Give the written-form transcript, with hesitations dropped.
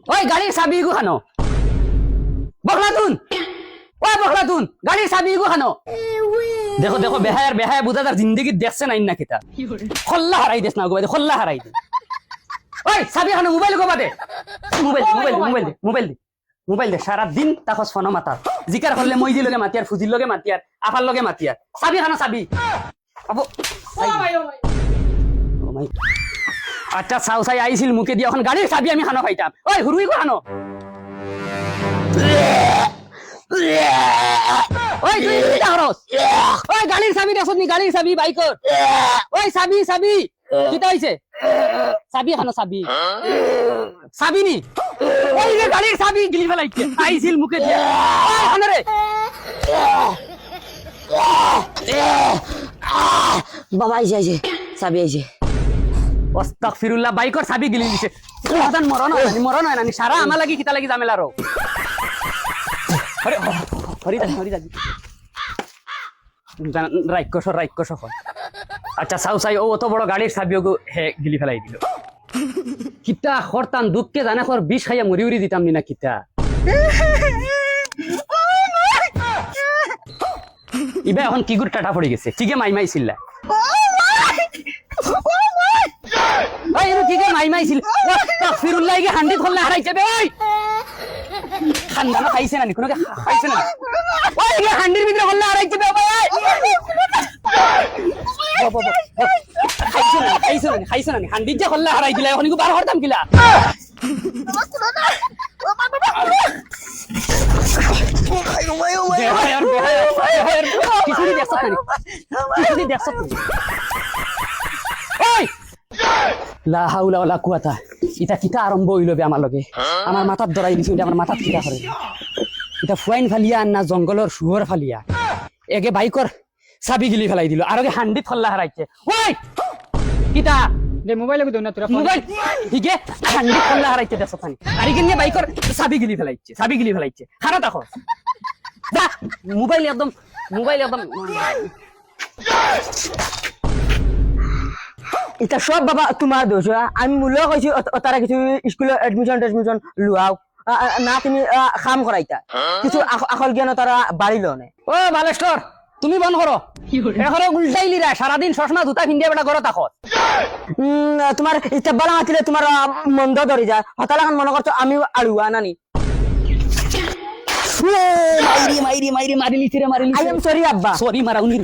ওই গাড়ির চাবি গো খানো বখলাতুন ওই বখলাতুন গাড়ির চাবি গো খানো দেখো দেখো বেহায়ার বেহায়া বুঝা তার জিন্দগি দেখছে নাই না কিতা খল্লা হারাই দেস না গো খল্লা হারাই দে ওই চাবি খানো মোবাইল গো বাদে মোবাইল মোবাইল মোবাইল দে মোবাইল দে মোবাইল দে সারা দিন তাকো ফোন মাতা জিকার করলে মইজি লগে মাতিয়ার ফুজির লগে মাতিয়ার আফার লগে মাতিয়ার চাবি খানো চাবি আবো ও মাই আচ্ছা চাও চাই আইছিল মুখে দিয়ে এখন গাড়ির চাবি আমি খানো খাইতাম ওই হুরুই গো খানো ওই তুই কিটা হরস ওই গাড়ির চাবি দেখছ নি গাড়ির চাবি বাইকর ওই চাবি চাবি কিটা হইছে চাবি খানো চাবি চাবি নি ওই যে গাড়ির চাবি গিলি ফেলাইছে আইছিল মুখে দিয়ে ওই খানো রে বাবা আইছে চাবি আইছে আস্তাগফিরুল্লাহ বাইকর চাবি গিলি দিছে সাধারণ মরণ হয় না সারা আমা লাগি কিতা লাগি জামেলা রো আরে হরি দাদি রাইকশ আচ্ছা চাও চাই ও অত বড় গাড়ির চাবিও হে গিলি ফেলাই দিল কিতা খরতাম দুঃখকে জানা খর বিষ খাইয়া মরি উড়ি দিতাম নি না কিতা ইবা এখন কি গুড় টাটা পড়ে গেছে কিকে মাই চিল্লা ওই এর কিকে মাই ছিল আস্তাগফিরুল্লাহ কি হান্ডি খোলনা হারাইছে বে ওই খানদানো খাইছে না কোনো খাইছে না ওই কি হান্ডির ভিতরে খোলনা হারাইছে বে ভাই খাইছে না হান্ডি যে খোলনা হারাই দিলা এখন কি বার হরতাম কিলা কিছুই দেখছ ওই লা হাওলা ওয়ালা কুওয়াতা ইটা কিটা আরম্ভ হইল বে আমার লগে আমার মাথাত ধরাই দিছি আমার মাথাত কিটা করে এটা ফুয়াইন ফালিয়া না জঙ্গলের শুয়োর ফালিয়া একে বাইকর চাবি গিলি ফেলাই দিল আর হান্ডিত খল্লা হারাইছে ওই কিটা দে মোবাইল লাগি দনা তোরা মোবাইল ঠিকে হান্ডিত খল্লা হারাইছে দেশ পানি আর ইগিনে বাইকর চাবি গিলি ফেলাইছে খারাপ দেখো যা মোবাইল একদম এটা সব বাবা তোমার দোষ আমি মূল্য কইছি তারা কিছু স্কুলে এডমিশন লুয়াও না তুমি কাম করাইতা কিছু আকল জ্ঞান তারা বাড়িল না ও বালেশ্বর তুমি বন্ধ করো এখন উল্টাইলিরা সারাদিন চশমা জুতা পিন্ধিয়া বেটা ঘরে থাকো তোমার ইচ্ছা বালা মাতিলে তোমার মন্দ ধরে যায় হতালাখান মনে করছো আমি আড়ুয়া নানি মাইরি লিছিরে আই এম সরি আব্বা সরি মারা উনি